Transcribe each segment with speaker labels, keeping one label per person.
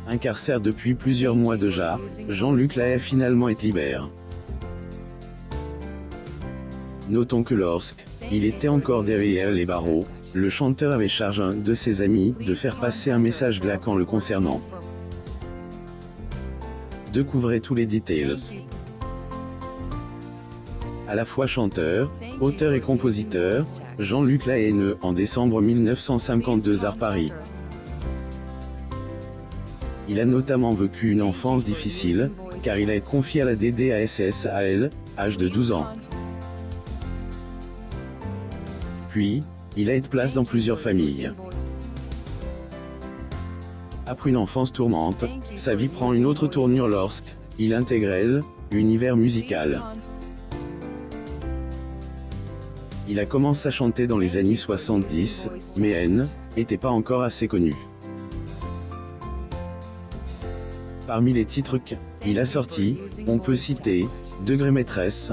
Speaker 1: Incarcère depuis plusieurs mois déjà, Jean-Luc Lahaye a finalement été libéré. Notons que lorsqu'il était encore derrière les barreaux, le chanteur avait chargé un de ses amis de faire passer un message glaçant le concernant. Découvrez tous les details. À la fois chanteur, auteur et compositeur, Jean-Luc Lahaye est né en décembre 1952 à Paris. Il a notamment vécu une enfance difficile, car il a été confié à la DDASS à l'âge de 12 ans. Puis, il a été placé dans plusieurs familles. Après une enfance tourmente, sa vie prend une autre tournure lorsqu'il intègre l'univers musical. Il a commencé à chanter dans les années 70, mais n'était pas encore assez connu. Parmi les titres qu'il a sortis, on peut citer Degré Maîtresse,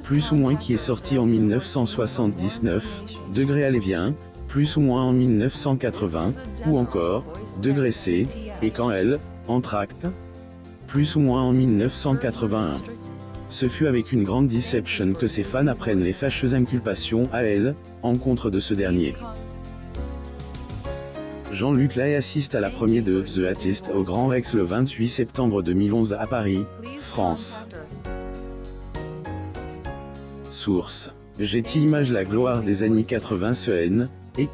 Speaker 1: plus ou moins qui est sorti en 1979, Degré Allez Viens, plus ou moins en 1980, ou encore Degré C, et Quand elle, entr'acte, plus ou moins en 1981. Ce fut avec une grande déception que ses fans apprennent les fâcheuses inculpations à l'encontre de ce dernier. Jean-Luc Lahaye assiste à la première de The Artist au Grand Rex le 28 septembre 2011 à Paris, France. Source. Getty Images. La gloire des années 80 et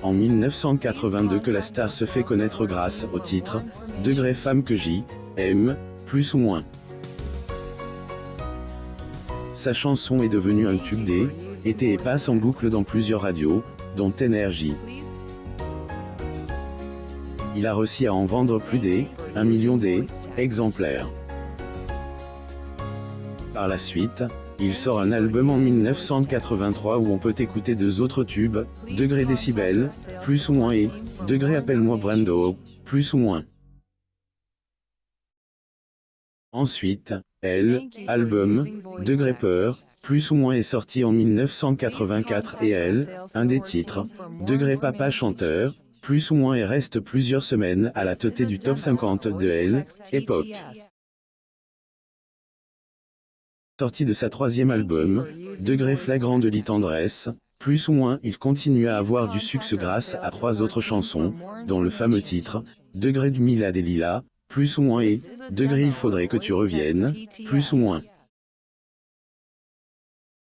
Speaker 1: en 1982 que la star se fait connaître grâce au titre « Degré Femme que j'aime, plus ou moins ». Sa chanson est devenue un tube d'été et passe en boucle dans plusieurs radios, dont Énergie. Il a réussi à en vendre plus d'1 million d'exemplaires. Par la suite, il sort un album en 1983 où on peut écouter deux autres tubes, Degré Décibel, plus ou moins et Degré Appelle-moi Brando, plus ou moins. Ensuite, album, Degré Peur, plus ou moins est sorti en 1984 et un des titres, Degré Papa Chanteur, plus ou moins et reste plusieurs semaines à la tête du top 50 de l'époque. Sorti de sa troisième album, Degré Flagrant de l'Itendresse, plus ou moins il continue à avoir du succès grâce à trois autres chansons, dont le fameux titre, Degré du Mila des Lilas, plus ou moins et Degré Il faudrait que tu reviennes, plus ou moins.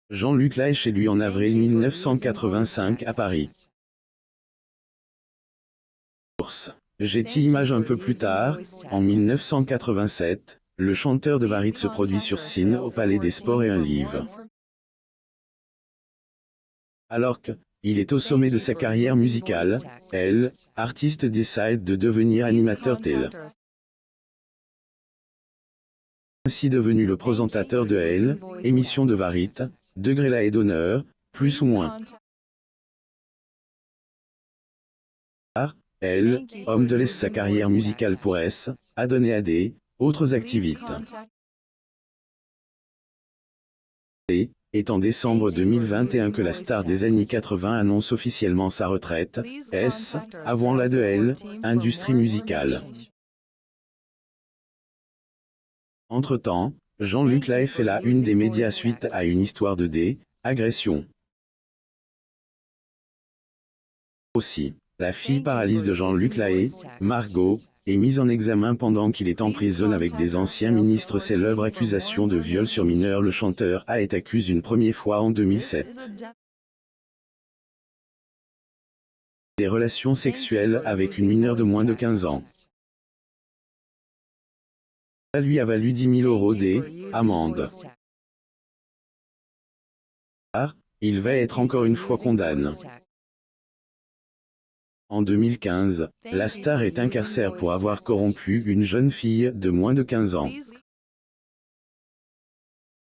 Speaker 1: Jean-Luc Lahaye chez lui en avril 1985 à Paris. Getty Images. Un peu plus tard, en 1987, le chanteur de Varit se produit sur scène au Palais des Sports et un livre. Alors qu'il est au sommet de sa carrière musicale, artiste décide de devenir animateur télé. Ainsi devenu le présentateur de émission de Varit, Degré Lahaye d'honneur, plus ou moins. Homme de laisse sa carrière musicale pour a donné à autres activités. Est en décembre 2021 que la star des années 80 annonce officiellement sa retraite, avant la de industrie musicale. Entre-temps, Jean-Luc Lahaye fait la une des médias suite à une histoire de agression. Aussi, la fille paralyse de Jean-Luc Lahaye, Margot, est mise en examen pendant qu'il est en prison avec des anciens ministres. Célèbre accusation de viol sur mineur. Le chanteur a été accusé une première fois en 2007. Des relations sexuelles avec une mineure de moins de 15 ans. Ça lui a valu 10 000 € d'amende. Il va être encore une fois condamné. En 2015, la star est incarcérée pour avoir corrompu une jeune fille de moins de 15 ans.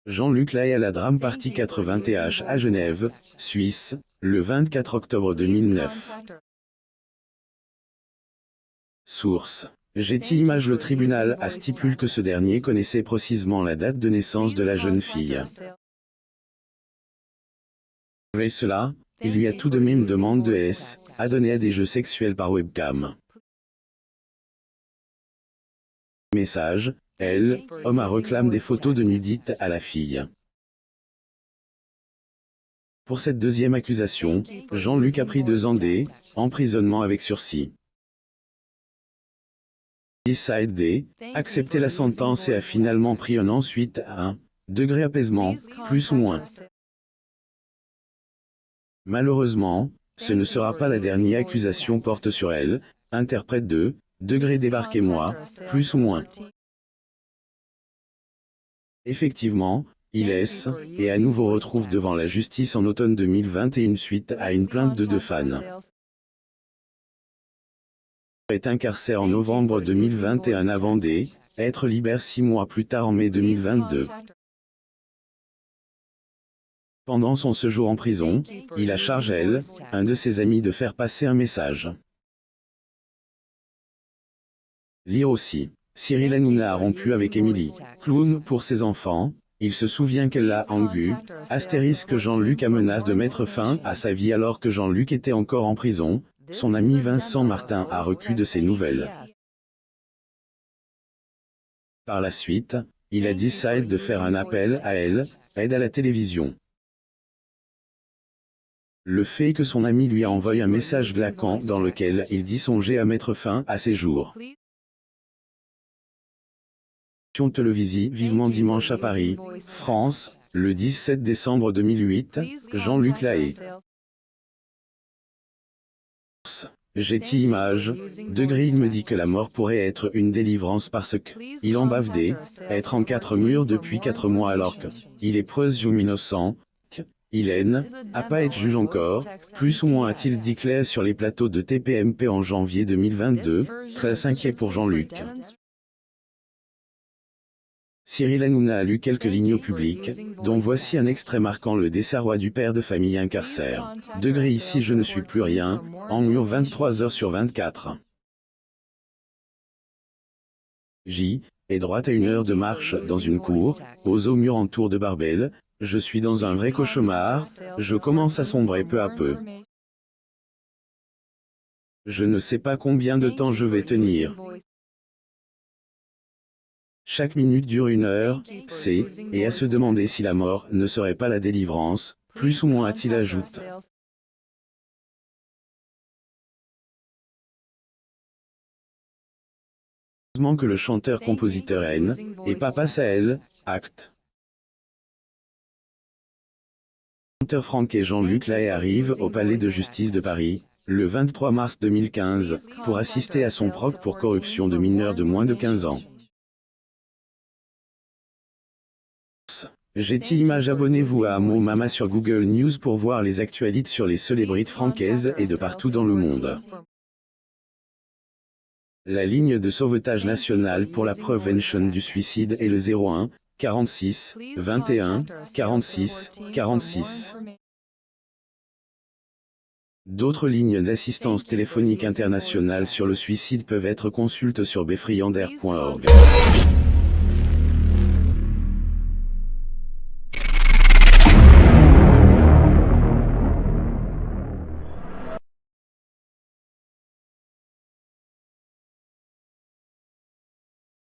Speaker 1: Jean-Luc Lahaye à la Drame Party 80th à Genève, Suisse, le 24 octobre 2009. Source. Getty Images. Le tribunal a stipulé que ce dernier connaissait précisément la date de naissance de la jeune fille. Malgré cela, il lui a tout de même demandé a donné à des jeux sexuels par webcam. Message, elle, homme à réclame des photos de nudité à la fille. Pour cette deuxième accusation, Jean-Luc a pris 2 ans d'emprisonnement avec sursis. Decide D, accepté la sentence et a finalement pris un an suite à un degré apaisement, plus ou moins. Malheureusement, ce ne sera pas la dernière accusation porte sur elle, interprète de degré débarquez-moi, plus ou moins. Effectivement, il est à nouveau retrouve devant la justice en automne 2021 suite à une plainte de 2 fans. Est incarcéré en novembre 2021 avant d'être libéré 6 mois plus tard en mai 2022. Pendant son séjour en prison, il a chargé un de ses amis de faire passer un message. Lire aussi. Cyril Hanouna a rompu avec Émilie. Clown pour ses enfants, il se souvient qu'elle l'a engueulé. Astérisque Jean-Luc a menacé de mettre fin à sa vie alors que Jean-Luc était encore en prison. Son ami Vincent Martin a reculé de ses nouvelles. Par la suite, il a décidé de faire un appel à elle, aide à la télévision. Le fait que son ami lui a envoyé un message glaçant dans lequel il dit songer à mettre fin à ses jours. Télévisie vivement dimanche à Paris, France, le 17 décembre 2008, Jean-Luc Lahaye. Getty Images, degré il me dit que la mort pourrait être une délivrance parce que il en bave être en 4 murs depuis 4 mois alors que il est présumé innocent, il a pas été jugé encore, plus ou moins a-t-il dit Claire sur les plateaux de TPMP en janvier 2022, très inquiet pour Jean-Luc. Cyril Hanouna a lu quelques lignes au public, dont voici un extrait marquant le désarroi du père de famille incarcère. Degré ici je ne suis plus rien, en mur 23 heures sur 24. J. est droite à 1 heure de marche dans une cour, aux hauts murs en tour de Barbel, je suis dans un vrai cauchemar, je commence à sombrer peu à peu. Je ne sais pas combien de temps je vais tenir. Chaque minute dure 1 heure, et à se demander si la mort ne serait pas la délivrance, plus ou moins a-t-il ajouté. Heureusement que le chanteur-compositeur et papa Sahel, acte. Le chanteur Franck et Jean-Luc Lahaye arrivent au palais de justice de Paris, le 23 mars 2015, pour assister à son procès pour corruption de mineurs de moins de 15 ans. Getty Images. Abonnez-vous à Amo Mama sur Google News pour voir les actualités sur les célébrités françaises et de partout dans le monde. La ligne de sauvetage nationale pour la prévention du suicide est le 01 46 21 46 46. D'autres lignes d'assistance téléphonique internationale sur le suicide peuvent être consultées sur befriander.org.